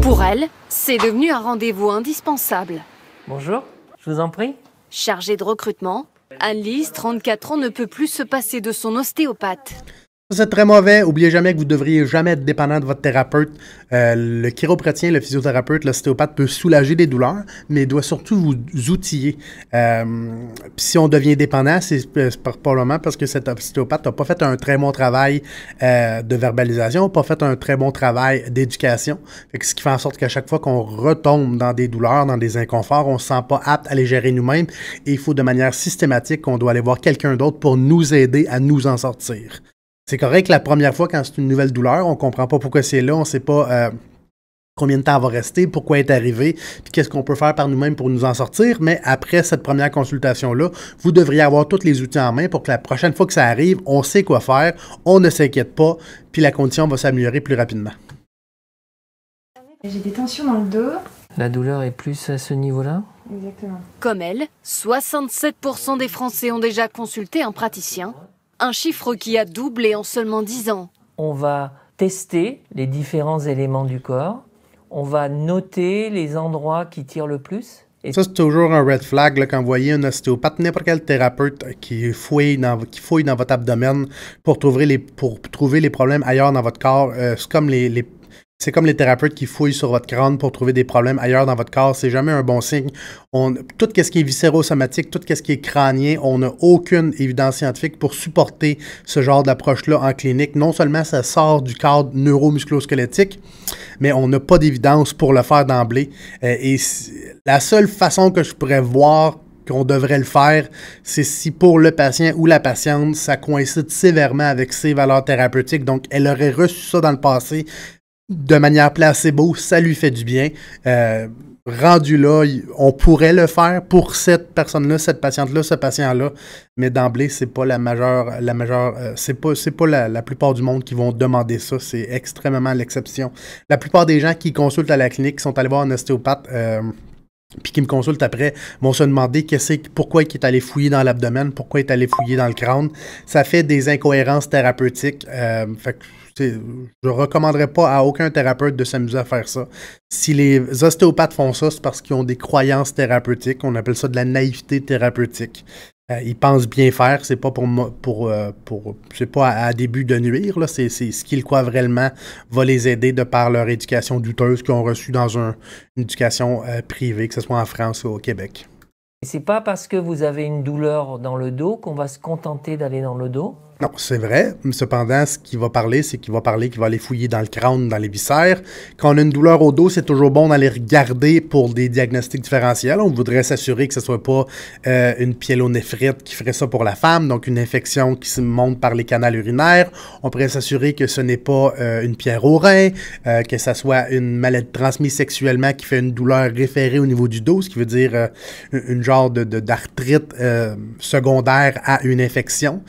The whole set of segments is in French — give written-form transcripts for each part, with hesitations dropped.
Pour elle, c'est devenu un rendez-vous indispensable. Bonjour, je vous en prie. Chargée de recrutement, Anne-Lise, 34 ans, ne peut plus se passer de son ostéopathe. C'est très mauvais. Oubliez jamais que vous devriez jamais être dépendant de votre thérapeute. Le chiropratien, le physiothérapeute, l'ostéopathe peut soulager des douleurs, mais doit surtout vous outiller. Puis si on devient dépendant, c'est probablement parce que cet ostéopathe n'a pas fait un très bon travail de verbalisation, pas fait un très bon travail d'éducation. Ce qui fait en sorte qu'à chaque fois qu'on retombe dans des douleurs, dans des inconforts, on ne se sent pas apte à les gérer nous-mêmes. Et il faut de manière systématique qu'on doit aller voir quelqu'un d'autre pour nous aider à nous en sortir. C'est correct la première fois quand c'est une nouvelle douleur, on ne comprend pas pourquoi c'est là, on ne sait pas combien de temps elle va rester, pourquoi elle est arrivée, puis qu'est-ce qu'on peut faire par nous-mêmes pour nous en sortir. Mais après cette première consultation-là, vous devriez avoir tous les outils en main pour que la prochaine fois que ça arrive, on sait quoi faire, on ne s'inquiète pas, puis la condition va s'améliorer plus rapidement. J'ai des tensions dans le dos. La douleur est plus à ce niveau-là? Exactement. Comme elle, 67% des Français ont déjà consulté un praticien. Un chiffre qui a doublé en seulement 10 ans. On va tester les différents éléments du corps. On va noter les endroits qui tirent le plus. Et ça, c'est toujours un red flag là, quand vous voyez un ostéopathe, n'importe quel thérapeute qui fouille dans votre abdomen pour trouver les problèmes ailleurs dans votre corps. C'est comme les thérapeutes qui fouillent sur votre crâne pour trouver des problèmes ailleurs dans votre corps. C'est jamais un bon signe. Tout ce qui est viscérosomatique, tout ce qui est crânien, on n'a aucune évidence scientifique pour supporter ce genre d'approche-là en clinique. Non seulement ça sort du cadre neuromusculosquelettique, mais on n'a pas d'évidence pour le faire d'emblée. Et la seule façon que je pourrais voir qu'on devrait le faire, c'est si pour le patient ou la patiente, ça coïncide sévèrement avec ses valeurs thérapeutiques. Donc, elle aurait reçu ça dans le passé de manière placebo, ça lui fait du bien. Rendu là, on pourrait le faire pour cette personne-là, cette patiente-là, ce patient-là, mais d'emblée, c'est pas la plupart du monde qui vont demander ça, c'est extrêmement l'exception. La plupart des gens qui consultent à la clinique, qui sont allés voir un ostéopathe, puis qui me consultent après, vont se demander pourquoi il est allé fouiller dans l'abdomen, pourquoi il est allé fouiller dans le crâne. Ça fait des incohérences thérapeutiques. Fait que je ne recommanderais pas à aucun thérapeute de s'amuser à faire ça. Si les ostéopathes font ça, c'est parce qu'ils ont des croyances thérapeutiques. On appelle ça de la naïveté thérapeutique. Ils pensent bien faire, c'est pas c'est pas à début de nuire, là. C'est ce qu'ils croient vraiment va les aider de par leur éducation douteuse qu'ils ont reçue dans une éducation privée, que ce soit en France ou au Québec. C'est pas parce que vous avez une douleur dans le dos qu'on va se contenter d'aller dans le dos? Non, c'est vrai. Cependant, ce qu'il va parler, c'est qu'il va aller fouiller dans le crâne, dans les viscères. Quand on a une douleur au dos, c'est toujours bon d'aller regarder pour des diagnostics différentiels. On voudrait s'assurer que ce ne soit pas une pyélonéphrite qui ferait ça pour la femme, donc une infection qui se monte par les canaux urinaires. On pourrait s'assurer que ce n'est pas une pierre au rein, que ce soit une maladie transmise sexuellement qui fait une douleur référée au niveau du dos, ce qui veut dire une genre d'arthrite secondaire à une infection.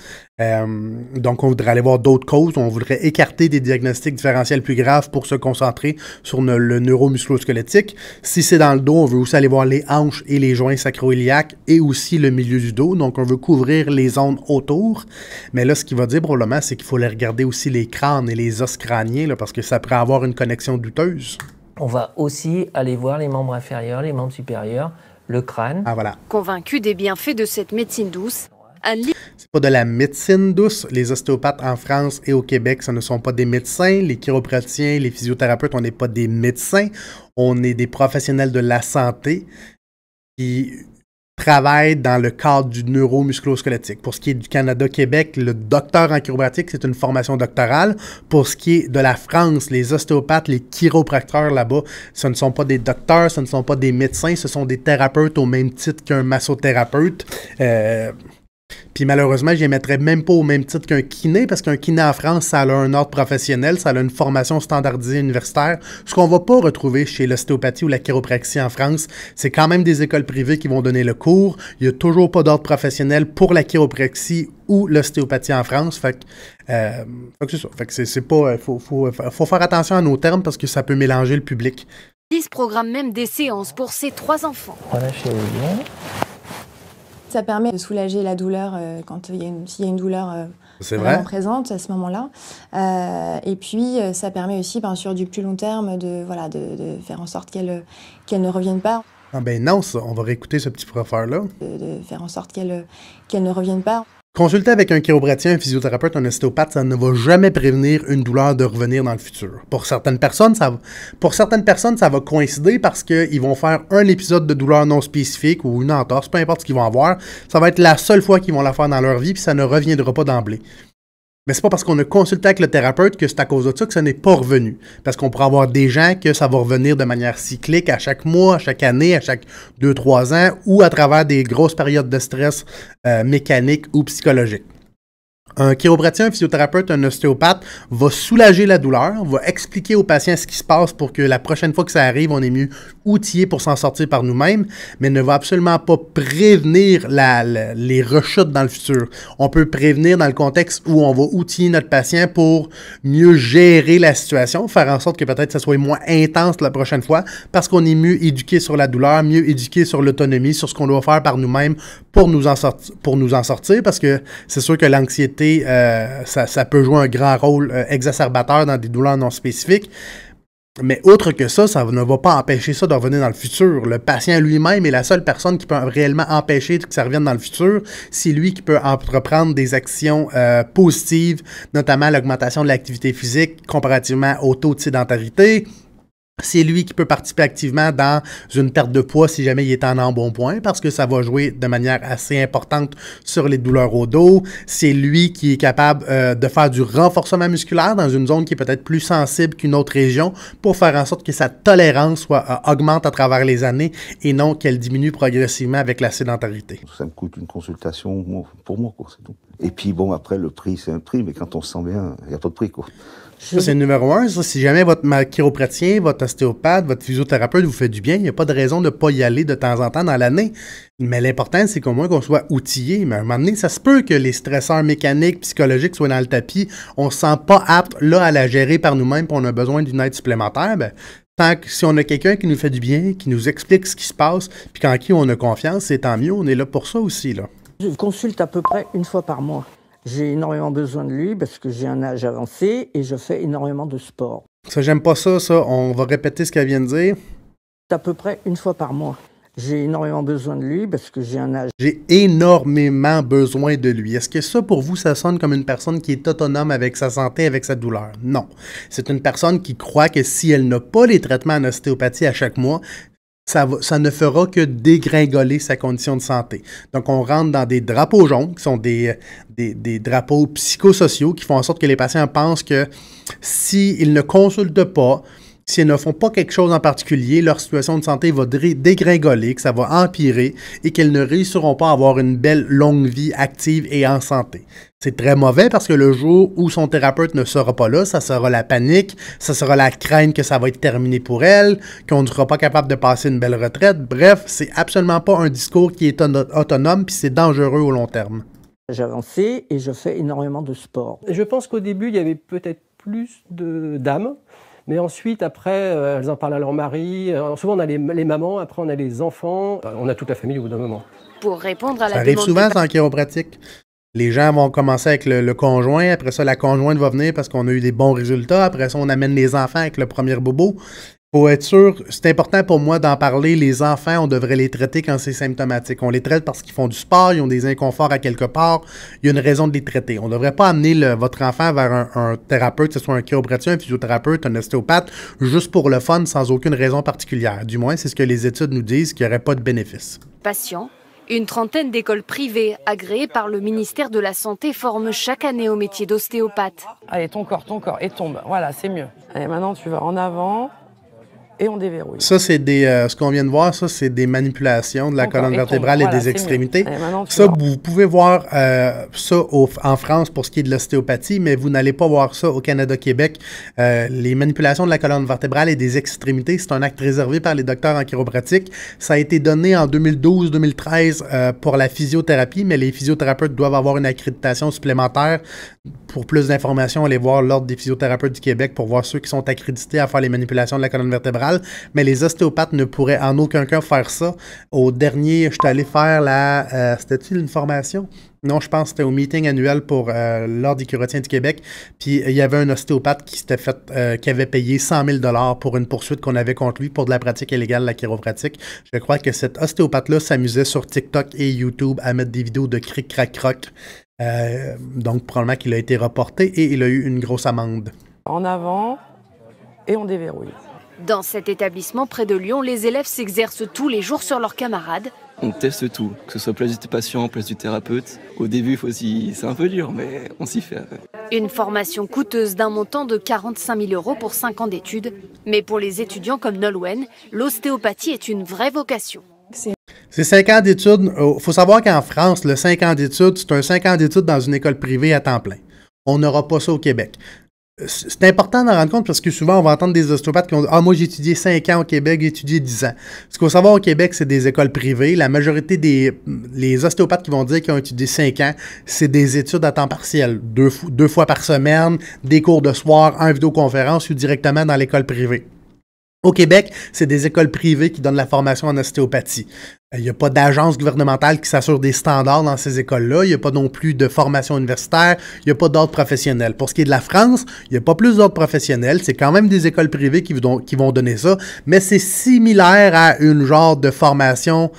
Donc, on voudrait aller voir d'autres causes. On voudrait écarter des diagnostics différentiels plus graves pour se concentrer sur le neuromusculosquelettique. Si c'est dans le dos, on veut aussi aller voir les hanches et les joints sacro-iliaques et aussi le milieu du dos. Donc, on veut couvrir les zones autour. Mais là, ce qu'il va dire probablement, c'est qu'il faut aller regarder aussi les crânes et les os crâniens là, parce que ça pourrait avoir une connexion douteuse. On va aussi aller voir les membres inférieurs, les membres supérieurs, le crâne. Ah, voilà. Convaincue des bienfaits de cette médecine douce, Anne-Lise... C'est pas de la médecine douce. Les ostéopathes en France et au Québec, ce ne sont pas des médecins. Les chiropraticiens, les physiothérapeutes, on n'est pas des médecins. On est des professionnels de la santé qui travaillent dans le cadre du neuromusculosquelettique. Pour ce qui est du Canada-Québec, le docteur en chiropratique, c'est une formation doctorale. Pour ce qui est de la France, les ostéopathes, les chiropracteurs là-bas, ce ne sont pas des docteurs, ce ne sont pas des médecins, ce sont des thérapeutes au même titre qu'un massothérapeute. Puis malheureusement, je les mettrais même pas au même titre qu'un kiné, parce qu'un kiné en France, ça a un ordre professionnel, ça a une formation standardisée universitaire. Ce qu'on va pas retrouver chez l'ostéopathie ou la chiropraxie en France, c'est quand même des écoles privées qui vont donner le cours. Il y a toujours pas d'ordre professionnel pour la chiropraxie ou l'ostéopathie en France. Fait que c'est ça. Fait que c'est pas... faut faire attention à nos termes parce que ça peut mélanger le public. Anne-Lise programme même des séances pour ses 3 enfants. Voilà, chez Olivier. Ça permet de soulager la douleur s'il y a une douleur C'est vraiment vrai. présente à ce moment-là. Et puis, ça permet aussi, sur du plus long terme, de faire en sorte qu'elle ne revienne pas. Ah ben non, ça, on va réécouter ce petit professeur-là. De faire en sorte qu'elle ne revienne pas. Consulter avec un chiropraticien, un physiothérapeute, un ostéopathe, ça ne va jamais prévenir une douleur de revenir dans le futur. Pour certaines personnes, ça va coïncider parce qu'ils vont faire un épisode de douleur non spécifique ou une entorse, peu importe ce qu'ils vont avoir. Ça va être la seule fois qu'ils vont la faire dans leur vie, puis ça ne reviendra pas d'emblée. Mais c'est pas parce qu'on a consulté avec le thérapeute que c'est à cause de ça que ça n'est pas revenu. Parce qu'on pourrait avoir des gens que ça va revenir de manière cyclique à chaque mois, à chaque année, à chaque 2-3 ans, ou à travers des grosses périodes de stress mécanique ou psychologique. Un chiropraticien, un physiothérapeute, un ostéopathe va soulager la douleur, va expliquer au patient ce qui se passe pour que la prochaine fois que ça arrive, on est mieux outillé pour s'en sortir par nous-mêmes, mais ne va absolument pas prévenir les rechutes dans le futur. On peut prévenir dans le contexte où on va outiller notre patient pour mieux gérer la situation, faire en sorte que peut-être ça soit moins intense la prochaine fois, parce qu'on est mieux éduqué sur la douleur, mieux éduqué sur l'autonomie, sur ce qu'on doit faire par nous-mêmes pour nous en sortir, parce que c'est sûr que l'anxiété ça peut jouer un grand rôle exacerbateur dans des douleurs non spécifiques. Mais outre que ça ne va pas empêcher ça de revenir dans le futur. Le patient lui-même est la seule personne qui peut réellement empêcher que ça revienne dans le futur. C'est lui qui peut entreprendre des actions positives, notamment l'augmentation de l'activité physique comparativement au taux de sédentarité. C'est lui qui peut participer activement dans une perte de poids si jamais il est en embonpoint parce que ça va jouer de manière assez importante sur les douleurs au dos. C'est lui qui est capable de faire du renforcement musculaire dans une zone qui est peut-être plus sensible qu'une autre région pour faire en sorte que sa tolérance augmente à travers les années et non qu'elle diminue progressivement avec la sédentarité. Ça me coûte une consultation pour moi, quoi, c'est tout. Et puis bon, après, le prix, c'est un prix, mais quand on se sent bien, il n'y a pas de prix, quoi. Ça, c'est le numéro 1. Ça, si jamais votre chiropraticien, votre ostéopathe, votre physiothérapeute vous fait du bien, il n'y a pas de raison de ne pas y aller de temps en temps dans l'année. Mais l'important, c'est qu'au moins qu'on soit outillé. Mais à un moment donné, ça se peut que les stresseurs mécaniques, psychologiques soient dans le tapis. On ne se sent pas apte là à la gérer par nous-mêmes et on a besoin d'une aide supplémentaire. Ben, tant que si on a quelqu'un qui nous fait du bien, qui nous explique ce qui se passe, puis en qui on a confiance, c'est tant mieux. On est là pour ça aussi, là. Je consulte à peu près une fois par mois. J'ai énormément besoin de lui parce que j'ai un âge avancé et je fais énormément de sport. Ça, j'aime pas ça. On va répéter ce qu'elle vient de dire. À peu près une fois par mois. J'ai énormément besoin de lui parce que j'ai un âge. J'ai énormément besoin de lui. Est-ce que ça, pour vous, ça sonne comme une personne qui est autonome avec sa santé, avec sa douleur? Non. C'est une personne qui croit que si elle n'a pas les traitements en ostéopathie à chaque mois, ça ne fera que dégringoler sa condition de santé. Donc, on rentre dans des drapeaux jaunes, qui sont des drapeaux psychosociaux, qui font en sorte que les patients pensent que s'ils ne consultent pas, s'ils ne font pas quelque chose en particulier, leur situation de santé va dégringoler, que ça va empirer et qu'ils ne réussiront pas à avoir une belle longue vie active et en santé. C'est très mauvais parce que le jour où son thérapeute ne sera pas là, ça sera la panique, ça sera la crainte que ça va être terminé pour elle, qu'on ne sera pas capable de passer une belle retraite. Bref, c'est absolument pas un discours qui est autonome puis c'est dangereux au long terme. J'ai avancé et je fais énormément de sport. Je pense qu'au début, il y avait peut-être plus d'âmes. Mais ensuite, après, elles en parlent à leur mari. Souvent, on a les mamans, après, on a les enfants. On a toute la famille au bout d'un moment. Pour répondre à la Ça arrive demande souvent, ça, en chiropratique. Les gens vont commencer avec le conjoint. Après ça, la conjointe va venir parce qu'on a eu des bons résultats. Après ça, on amène les enfants avec le premier bobo. Pour être sûr, c'est important pour moi d'en parler. Les enfants, on devrait les traiter quand c'est symptomatique. On les traite parce qu'ils font du sport, ils ont des inconforts à quelque part. Il y a une raison de les traiter. On ne devrait pas amener votre enfant vers un thérapeute, que ce soit un chiropraticien, un physiothérapeute, un ostéopathe, juste pour le fun, sans aucune raison particulière. Du moins, c'est ce que les études nous disent, qu'il n'y aurait pas de bénéfice. Patients. Une trentaine d'écoles privées agréées par le ministère de la Santé forment chaque année au métier d'ostéopathe. Allez, ton corps, et tombe. Voilà, c'est mieux. Allez, maintenant, tu vas en avant. Et on déverrouille. Ça, c'est ce qu'on vient de voir, ça, c'est des manipulations de la colonne vertébrale et des extrémités. Ça, vous pouvez voir ça en France pour ce qui est de l'ostéopathie, mais vous n'allez pas voir ça au Canada-Québec. Les manipulations de la colonne vertébrale et des extrémités, c'est un acte réservé par les docteurs en chiropratique. Ça a été donné en 2012-2013 pour la physiothérapie, mais les physiothérapeutes doivent avoir une accréditation supplémentaire. Pour plus d'informations, allez voir l'Ordre des physiothérapeutes du Québec pour voir ceux qui sont accrédités à faire les manipulations de la colonne vertébrale. mal, mais les ostéopathes ne pourraient en aucun cas faire ça. Au dernier, je suis allé faire c'était-tu une formation? Non, je pense que c'était au meeting annuel pour l'Ordre des chiropratiens du Québec. Puis il y avait un ostéopathe qui avait payé 100 000 pour une poursuite qu'on avait contre lui pour de la pratique illégale de la chiropratique. Je crois que cet ostéopathe-là s'amusait sur TikTok et YouTube à mettre des vidéos de cric-crac-croc. Donc probablement qu'il a été reporté et il a eu une grosse amende. En avant et on déverrouille. Dans cet établissement près de Lyon, les élèves s'exercent tous les jours sur leurs camarades. On teste tout, que ce soit place du patient, place du thérapeute. Au début, c'est un peu dur, mais on s'y fait. Une formation coûteuse d'un montant de 45 000 € pour 5 ans d'études. Mais pour les étudiants comme Nolwenn, l'ostéopathie est une vraie vocation. C'est 5 ans d'études. Il faut savoir qu'en France, le 5 ans d'études, c'est un 5 ans d'études dans une école privée à temps plein. On n'aura pas ça au Québec. C'est important d'en rendre compte parce que souvent, on va entendre des ostéopathes qui vont dire « Ah, moi, j'ai étudié 5 ans au Québec, j'ai étudié 10 ans. » Ce qu'il faut savoir au Québec, c'est des écoles privées. La majorité les ostéopathes qui vont dire qu'ils ont étudié 5 ans, c'est des études à temps partiel. 2 fois par semaine, des cours de soir, en vidéoconférence ou directement dans l'école privée. Au Québec, c'est des écoles privées qui donnent la formation en ostéopathie. Il n'y a pas d'agence gouvernementale qui s'assure des standards dans ces écoles-là. Il n'y a pas non plus de formation universitaire. Il n'y a pas d'ordre professionnel. Pour ce qui est de la France, il n'y a pas plus d'ordre professionnel. C'est quand même des écoles privées qui vont donner ça. Mais c'est similaire à une genre de formation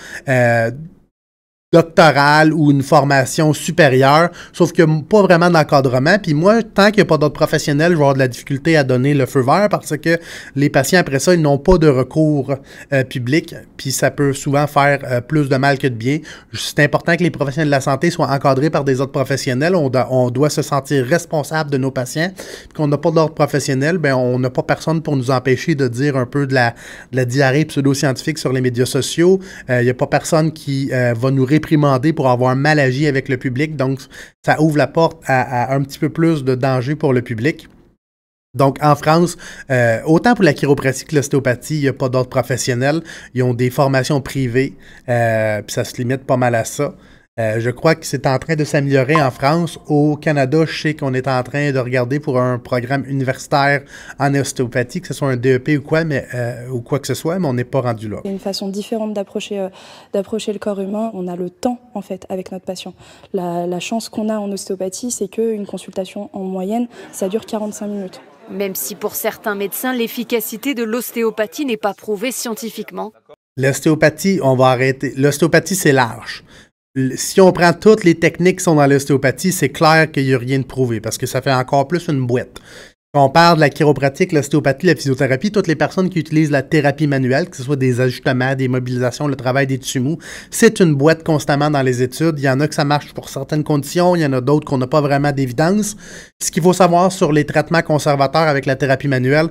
doctorale ou une formation supérieure, sauf que pas vraiment d'encadrement. Puis moi, tant qu'il n'y a pas d'autres professionnels, je vais avoir de la difficulté à donner le feu vert parce que les patients, après ça, ils n'ont pas de recours public, puis ça peut souvent faire plus de mal que de bien. C'est important que les professionnels de la santé soient encadrés par des autres professionnels. On doit se sentir responsable de nos patients. Puis qu'on n'a pas d'ordre professionnel, ben on n'a pas personne pour nous empêcher de dire un peu de la diarrhée pseudo-scientifique sur les médias sociaux. Il n'y a pas personne qui va nous réprimer pour avoir mal agi avec le public. Donc, ça ouvre la porte à un petit peu plus de danger pour le public. Donc, en France, autant pour la chiropratie que l'ostéopathie, il n'y a pas d'ordre professionnel. Ils ont des formations privées, puis ça se limite pas mal à ça. Je crois que c'est en train de s'améliorer en France. Au Canada, je sais qu'on est en train de regarder pour un programme universitaire en ostéopathie, que ce soit un DEP ou quoi, ou quoi que ce soit, mais on n'est pas rendu là. C'est une façon différente d'approcher le corps humain. On a le temps, en fait, avec notre patient. La chance qu'on a en ostéopathie, c'est qu'une consultation en moyenne, ça dure 45 minutes. Même si pour certains médecins, l'efficacité de l'ostéopathie n'est pas prouvée scientifiquement. L'ostéopathie, on va arrêter. L'ostéopathie, c'est large. Si on prend toutes les techniques qui sont dans l'ostéopathie, c'est clair qu'il n'y a rien de prouvé parce que ça fait encore plus une boîte. Quand on parle de la chiropratique, l'ostéopathie, la physiothérapie, toutes les personnes qui utilisent la thérapie manuelle, que ce soit des ajustements, des mobilisations, le travail des tissus mous, c'est une boîte constamment dans les études. Il y en a que ça marche pour certaines conditions, il y en a d'autres qu'on n'a pas vraiment d'évidence. Ce qu'il faut savoir sur les traitements conservateurs avec la thérapie manuelle,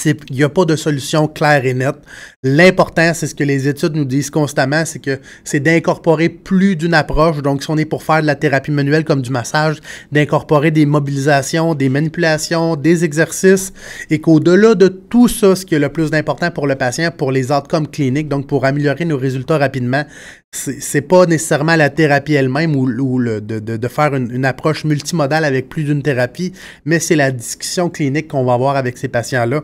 il n'y a pas de solution claire et nette. L'important, c'est ce que les études nous disent constamment, c'est d'incorporer plus d'une approche. Donc, si on est pour faire de la thérapie manuelle comme du massage, d'incorporer des mobilisations, des manipulations, des exercices, et qu'au-delà de tout ça, ce qui est le plus important pour le patient, pour les outcomes cliniques, donc pour améliorer nos résultats rapidement, c'est pas nécessairement la thérapie elle-même ou de faire une approche multimodale avec plus d'une thérapie, mais c'est la discussion clinique qu'on va avoir avec ces patients-là.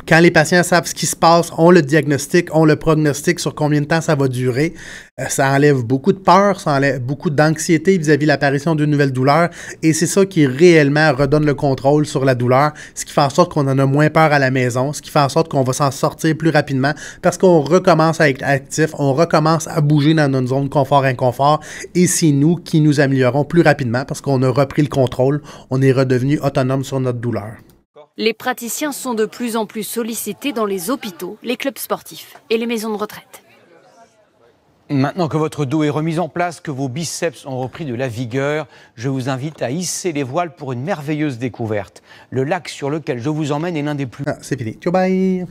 Quand les patients savent ce qui se passe, on le diagnostic, on le prognostique sur combien de temps ça va durer. Ça enlève beaucoup de peur, ça enlève beaucoup d'anxiété vis-à-vis de l'apparition d'une nouvelle douleur. Et c'est ça qui réellement redonne le contrôle sur la douleur, ce qui fait en sorte qu'on en a moins peur à la maison, ce qui fait en sorte qu'on va s'en sortir plus rapidement parce qu'on recommence à être actif, on recommence à bouger dans notre zone confort-inconfort et c'est nous qui nous améliorons plus rapidement parce qu'on a repris le contrôle, on est redevenu autonome sur notre douleur. Les praticiens sont de plus en plus sollicités dans les hôpitaux, les clubs sportifs et les maisons de retraite. Maintenant que votre dos est remis en place, que vos biceps ont repris de la vigueur, je vous invite à hisser les voiles pour une merveilleuse découverte. Le lac sur lequel je vous emmène est l'un des plus... C'est fini. Ciao, bye!